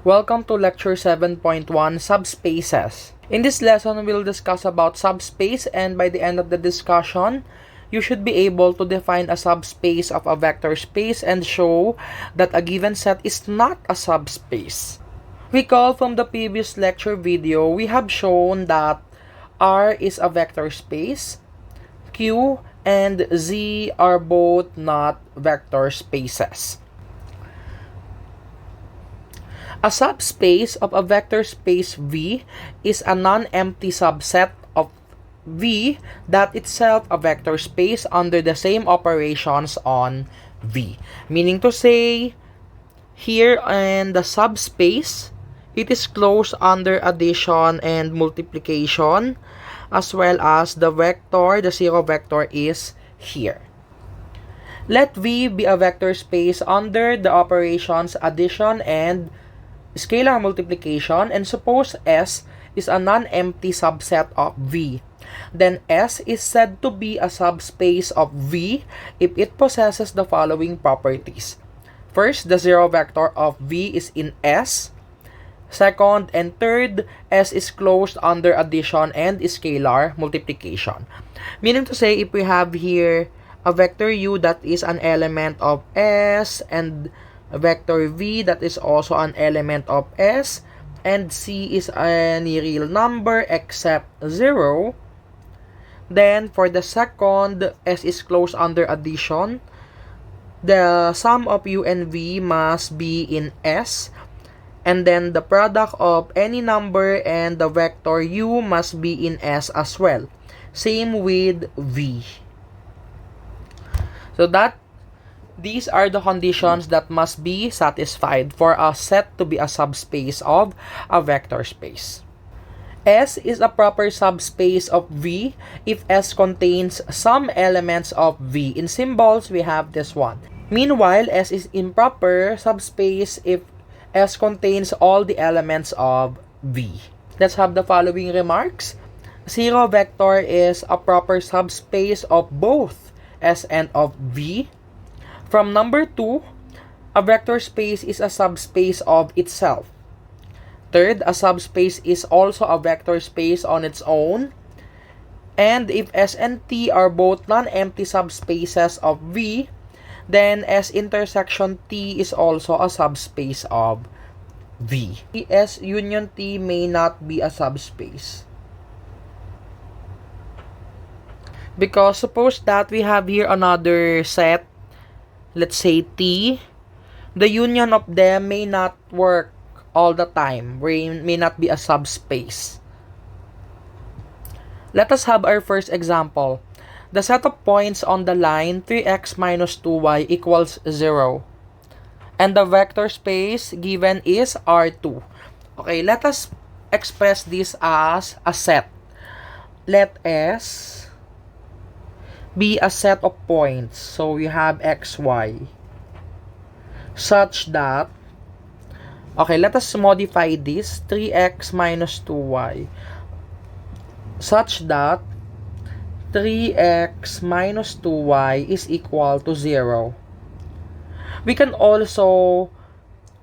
Welcome to Lecture 7.1, Subspaces. In this lesson, we'll discuss about subspace, and by the end of the discussion, you should be able to define a subspace of a vector space and show that a given set is not a subspace. Recall from the previous lecture video, we have shown that R is a vector space, Q and Z are both not vector spaces. A subspace of a vector space V is a non-empty subset of V that itself a vector space under the same operations on V. Meaning to say, here in the subspace, it is closed under addition and multiplication, as well as the vector, the zero vector is here. Let V be a vector space under the operations addition and scalar multiplication, and suppose S is a non-empty subset of V. Then S is said to be a subspace of V if it possesses the following properties. First, the zero vector of V is in S. Second and third, S is closed under addition and scalar multiplication. Meaning to say, if we have here a vector U that is an element of S, and a vector V that is also an element of S, and C is any real number except 0, then for the second, S is closed under addition, the sum of U and V must be in S, and then the product of any number and the vector U must be in S as well. Same with V. So these are the conditions that must be satisfied for a set to be a subspace of a vector space. S is a proper subspace of V if S contains some elements of V. In symbols, we have this one. Meanwhile, S is improper subspace if S contains all the elements of V. Let's have the following remarks. Zero vector is a proper subspace of both S and of V. From number 2, a vector space is a subspace of itself. Third, a subspace is also a vector space on its own. And if S and T are both non-empty subspaces of V, then S intersection T is also a subspace of V. S union T may not be a subspace. Because suppose that we have here another set, let's say T, the union of them may not work all the time, may not be a subspace. Let us have our first example. The set of points on the line 3x minus 2y equals 0. And the vector space given is R2. Okay, let us express this as a set. Let S be a set of points. So we have x, y. Such that, okay, let us modify this 3x minus 2y. Such that 3x minus 2y is equal to 0. We can also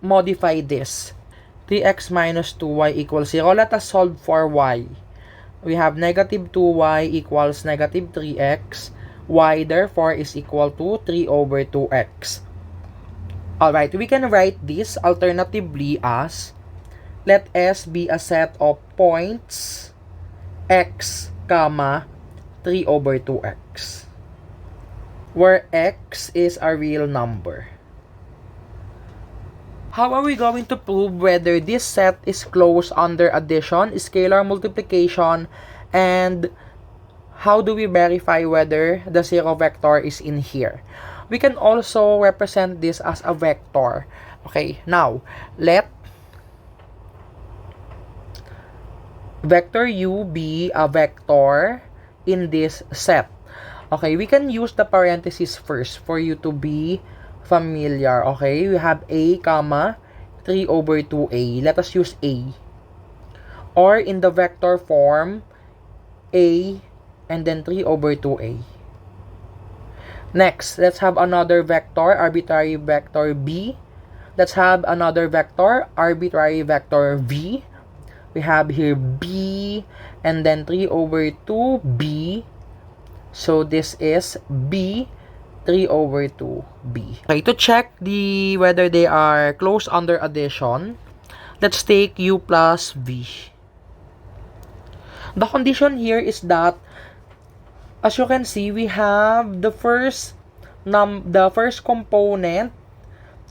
modify this. 3x minus 2y equals 0. Let us solve for y. We have negative 2y equals negative 3x. Y therefore is equal to 3 over 2x. Alright, we can write this alternatively as, let S be a set of points x, 3 over 2x, where x is a real number. How are we going to prove whether this set is closed under addition, scalar multiplication, and how do we verify whether the zero vector is in here? We can also represent this as a vector. Okay, now, let vector U be a vector in this set. Okay, we can use the parentheses first for you to be familiar. Okay, we have A, 3 over 2A. Let us use A. Or in the vector form, A and then 3 over 2A. Next, let's have another vector, arbitrary vector B. Let's have another vector, arbitrary vector v. We have here b and then 3 over 2 b. So this is b 3 over 2b. Okay, to check whether they are closed under addition, let's take u plus v. The condition here is that, as you can see, we have the first component,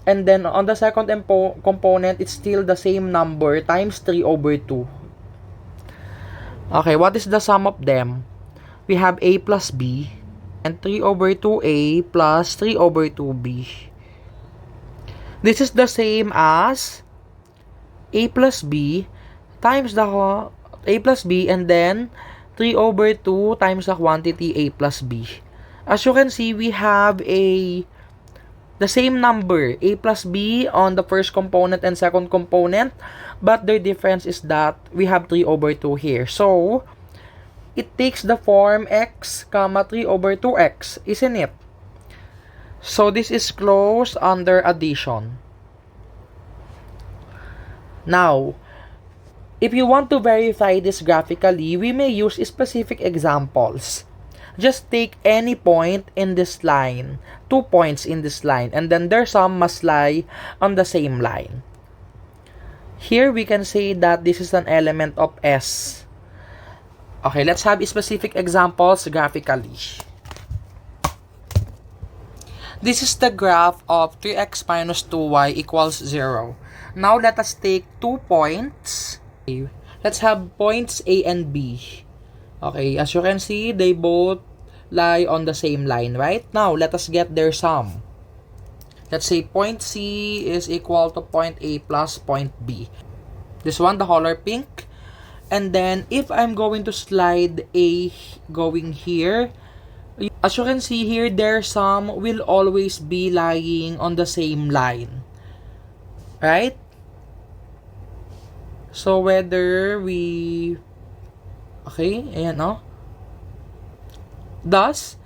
and then on the second component, it's still the same number times 3 over 2. Okay, what is the sum of them? We have a plus b and 3 over 2a plus 3 over 2b. This is the same as a plus b times the a plus b and then 3 over 2 times the quantity a plus b. As you can see, we have the same number, a plus b, on the first component and second component, but their difference is that we have 3 over 2 here. So, it takes the form x, 3 over 2x, isn't it? So, this is closed under addition. Now, if you want to verify this graphically, we may use specific examples. Just take any point in this line, 2 points in this line, and then their sum must lie on the same line. Here, we can say that this is an element of S. Okay, let's have specific examples graphically. This is the graph of 3x minus 2y equals 0. Now, let us take 2 points. Let's have points A and B. Okay, as you can see, they both lie on the same line, right? Now, let us get their sum. Let's say point C is equal to point A plus point B. This one, the color pink. And then, if I'm going to slide A going here, as you can see here, their sum will always be lying on the same line. Right? So, whether we... Okay, ayan, no? Thus,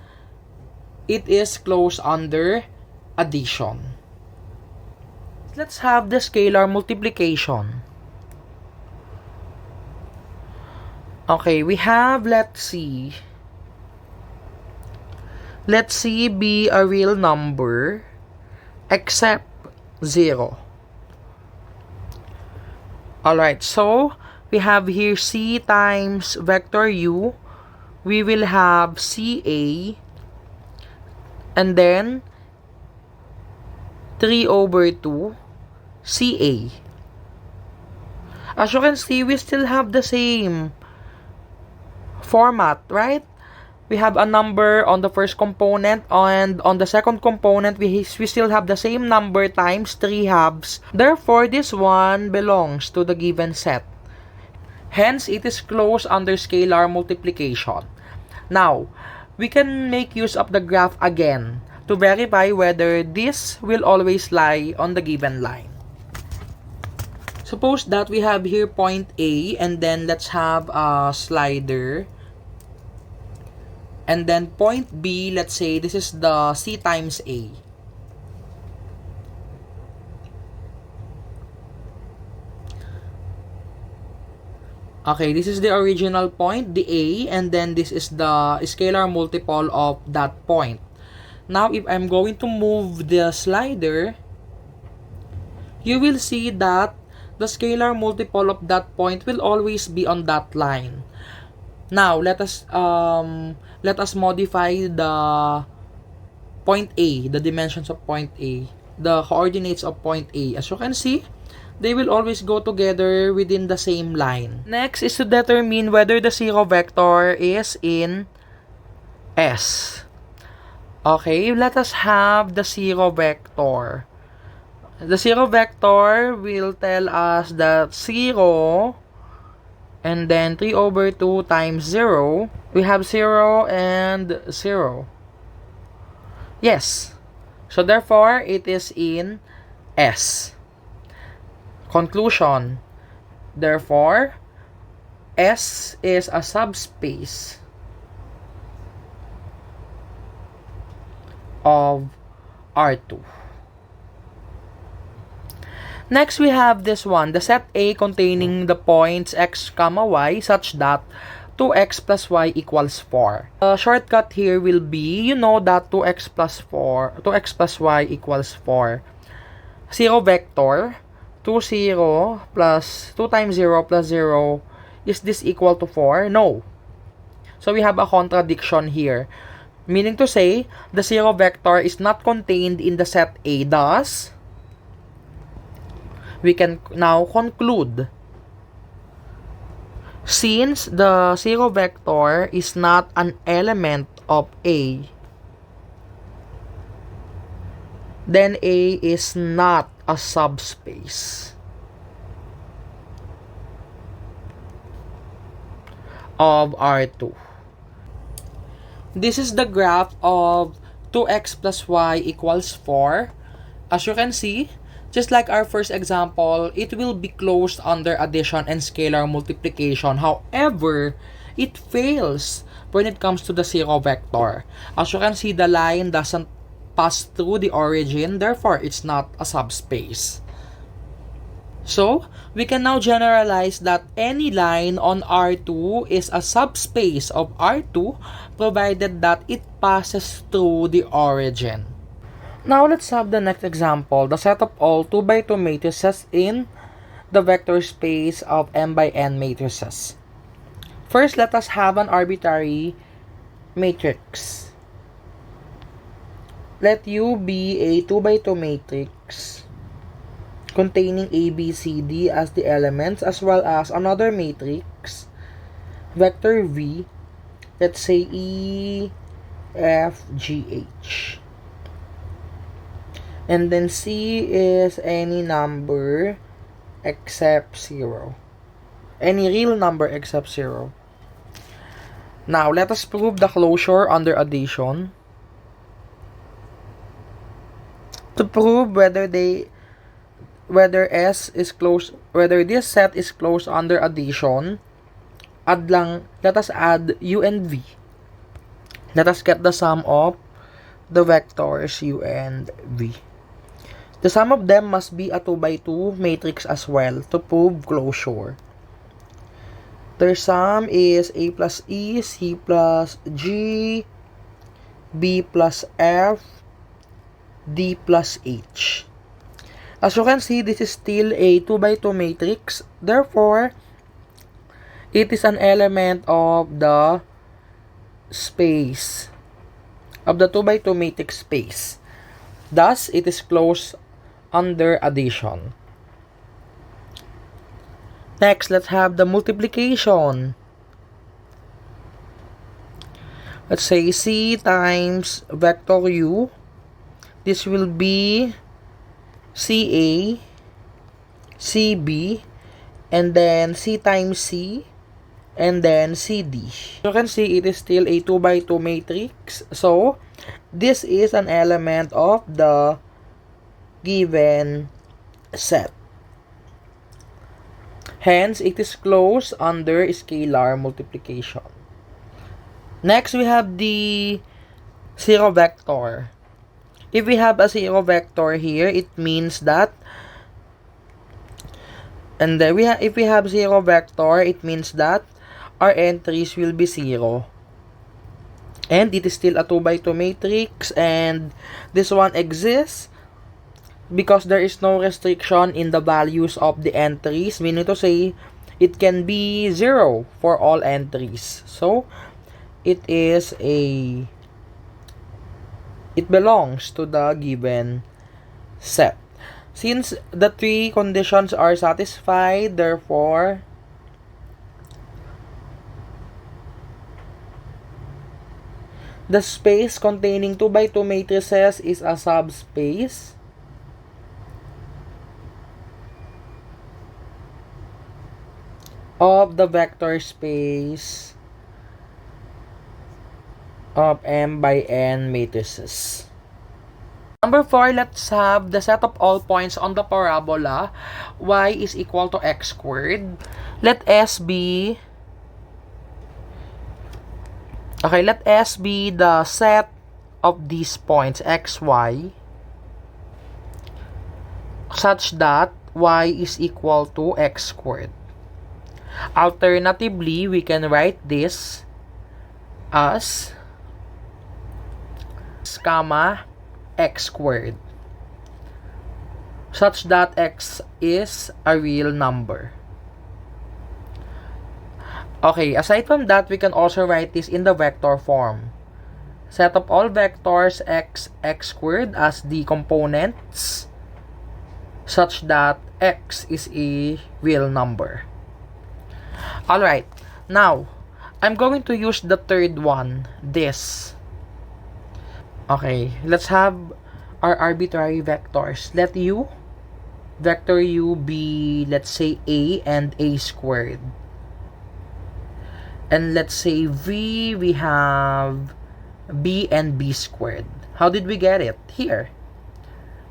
it is closed under addition. Let's have the scalar multiplication. Okay, we have, let's see be a real number except 0. Alright, so we have here C times vector U. We will have CA and then 3 over 2 CA. As you can see, we still have the same format, right? We have a number on the first component, and on the second component, we still have the same number times 3 halves. Therefore, this one belongs to the given set. Hence, it is closed under scalar multiplication. Now, we can make use of the graph again to verify whether this will always lie on the given line. Suppose that we have here point A, and then let's have a slider. And then point B, let's say this is the C times A. Okay, this is the original point, the A, and then this is the scalar multiple of that point. Now, if I'm going to move the slider, you will see that the scalar multiple of that point will always be on that line. Now, let us modify the point A, the dimensions of point A, the coordinates of point A. As you can see, they will always go together within the same line. Next is to determine whether the zero vector is in S. Okay, let us have the zero vector. The zero vector will tell us that 0 and then 3 over 2 times 0. We have 0 and 0. Yes. So therefore, it is in S. Conclusion. Therefore, S is a subspace of R2. Next, we have this one, the set A containing the points x, y such that 2x plus y equals 4. The shortcut here will be, you know that 2x plus y equals 4. 0 vector, 2 0 plus 2 times 0 plus 0, is this equal to 4? No. So we have a contradiction here. Meaning to say, the 0 vector is not contained in the set A. Thus, we can now conclude, since the 0 vector is not an element of A, then A is not a subspace of R2. This is the graph of 2x plus y equals 4. As you can see, just like our first example, it will be closed under addition and scalar multiplication. However, it fails when it comes to the 0 vector. As you can see, the line doesn't pass through the origin, therefore it's not a subspace. So, we can now generalize that any line on R2 is a subspace of R2 provided that it passes through the origin. Now, let's have the next example, the set of all 2 by 2 matrices in the vector space of m by n matrices. First, let us have an arbitrary matrix. Let U be a 2 by 2 matrix containing A, B, C, D as the elements, as well as another matrix, vector V, let's say E, F, G, H. And then C is any number except 0. Any real number except 0. Now, let us prove the closure under addition. To prove whether this set is closed under addition, let us add U and V. Let us get the sum of the vectors U and V. The sum of them must be a 2 by 2 matrix as well to prove closure. Their sum is A plus E, C plus G, B plus F, D plus H. As you can see, this is still a 2 by 2 matrix. Therefore, it is an element of the space, of the 2 by 2 matrix space. Thus, it is closed under addition. Next, let's have the multiplication. Let's say C times vector U. This will be CA, CB, and then C times C, and then CD. You can see it is still a 2 by 2 matrix. So, this is an element of the given set. Hence, it is closed under scalar multiplication. Next, we have the 0 vector. If we have a 0 vector here, it means that, and then if we have 0 vector, it means that our entries will be 0. And it is still a 2 by 2 matrix, and this one exists because there is no restriction in the values of the entries, meaning to say it can be 0 for all entries. So, it belongs to the given set. Since the 3 conditions are satisfied, therefore, the space containing 2 by 2 matrices is a subspace of the vector space of m by n matrices. Number 4, let's have the set of all points on the parabola y is equal to x squared. Let S be the set of these points x, y such that y is equal to x squared. Alternatively, we can write this as comma x squared, such that x is a real number. Okay, aside from that, we can also write this in the vector form. Set of all vectors x squared as the components such that x is a real number. Alright, now, I'm going to use the third one, this. Okay, let's have our arbitrary vectors. Let u, vector u be, let's say, a and a squared. And let's say v, we have b and b squared. How did we get it? Here.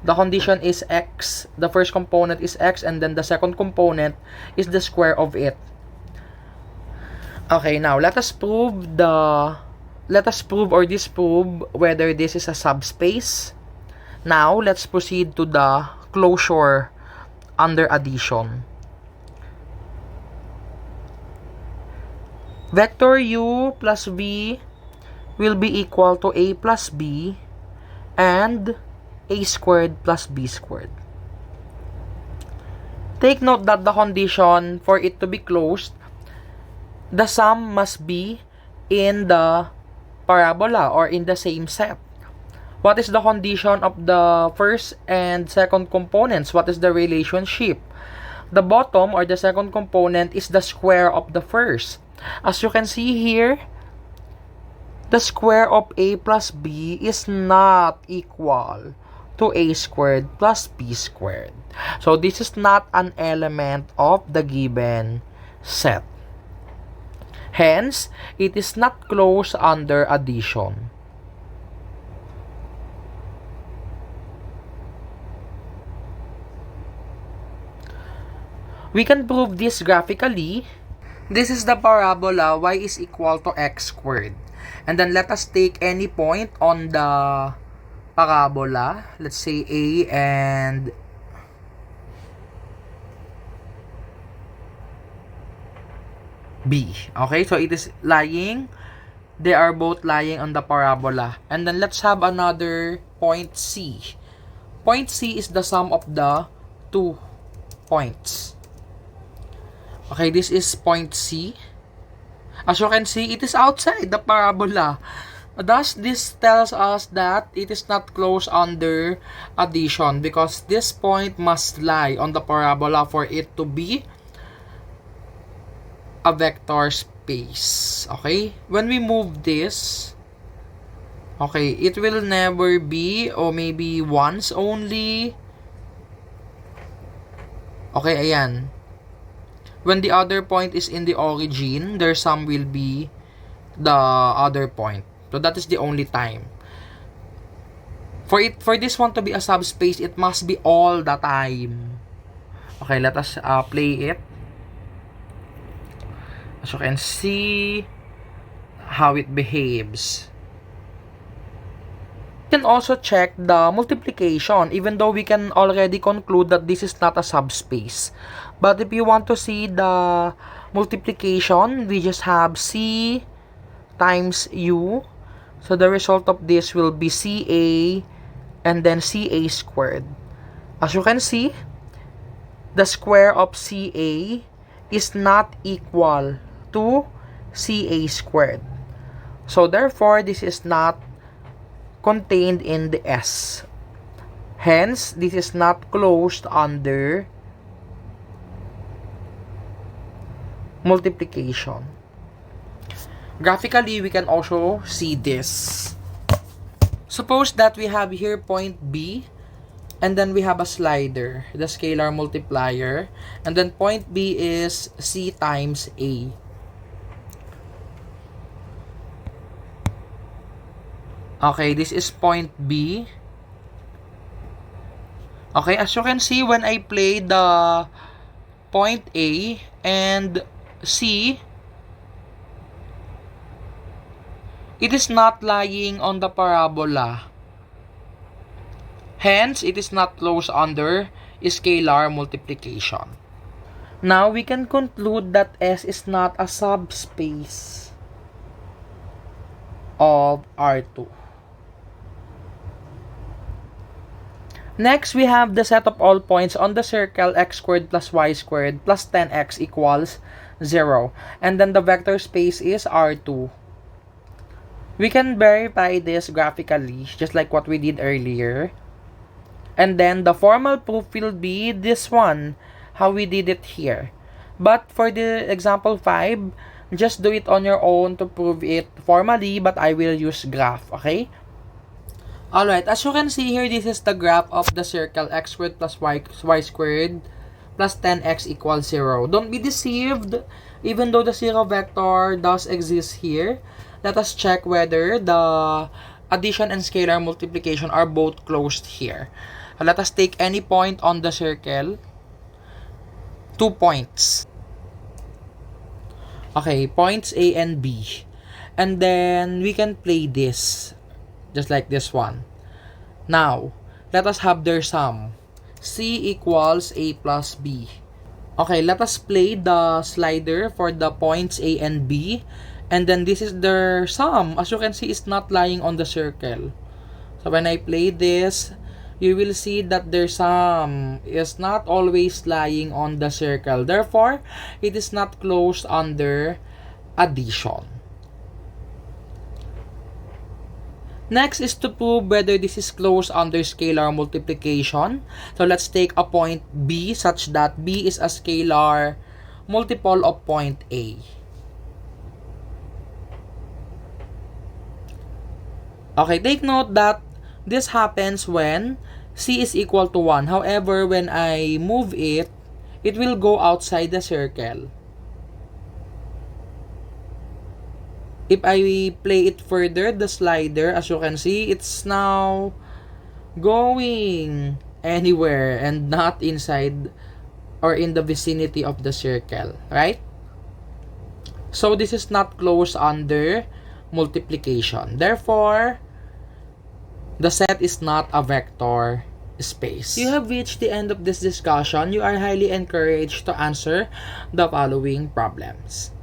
The condition is x, the first component is x, and then the second component is the square of it. Okay, now let us prove or disprove whether this is a subspace. Now, let's proceed to the closure under addition. Vector u plus v will be equal to a plus b and a squared plus b squared. Take note that the condition for it to be closed, the sum must be in the parabola or in the same set. What is the condition of the first and second components? What is the relationship? The bottom or the second component is the square of the first. As you can see here, the square of a plus b is not equal to a squared plus b squared. So this is not an element of the given set. Hence, it is not closed under addition. We can prove this graphically. This is the parabola y is equal to x squared. And then let us take any point on the parabola. Let's say A and B. Okay, so it is lying. They are both lying on the parabola. And then let's have another point C. Point C is the sum of the two points. Okay, this is point C. As you can see, it is outside the parabola. Thus, this tells us that it is not closed under addition because this point must lie on the parabola for it to be a vector space. Okay? When we move this, okay, it will never be, or maybe once only. Okay, ayan. When the other point is in the origin, their sum will be the other point. So that is the only time. For this one to be a subspace, it must be all the time. Okay, let us play it. As you can see how it behaves. We can also check the multiplication, even though we can already conclude that this is not a subspace. But if you want to see the multiplication, we just have C times U. So the result of this will be CA and then CA squared. As you can see, the square of CA is not equal to CA squared. So therefore, this is not contained in the S. Hence, this is not closed under multiplication. Graphically, we can also see this. Suppose that we have here point B, and then we have a slider, the scalar multiplier, and then point B is C times A. Okay, this is point B. Okay, as you can see, when I play the point A and C, it is not lying on the parabola. Hence, it is not closed under scalar multiplication. Now, we can conclude that S is not a subspace of R2. Next, we have the set of all points on the circle x squared plus y squared plus 10x equals 0. And then the vector space is R2. We can verify this graphically, just like what we did earlier. And then the formal proof will be this one, how we did it here. But for the example 5, just do it on your own to prove it formally, but I will use graph, okay? Alright, as you can see here, this is the graph of the circle x squared plus y squared plus 10x equals 0. Don't be deceived, even though the 0 vector does exist here. Let us check whether the addition and scalar multiplication are both closed here. Let us take any point on the circle. 2 points. Okay, points A and B. And then we can play this. Just like this one. Now, let us have their sum. C equals A plus B. Okay, let us play the slider for the points A and B. And then this is their sum. As you can see, it's not lying on the circle. So when I play this, you will see that their sum is not always lying on the circle. Therefore, it is not closed under addition. Next is to prove whether this is closed under scalar multiplication. So let's take a point B such that B is a scalar multiple of point A. Okay, take note that this happens when C is equal to 1. However, when I move it, it will go outside the circle. If I play it further, the slider, as you can see, it's now going anywhere and not inside or in the vicinity of the circle, right? So this is not closed under multiplication. Therefore, the set is not a vector space. You have reached the end of this discussion. You are highly encouraged to answer the following problems.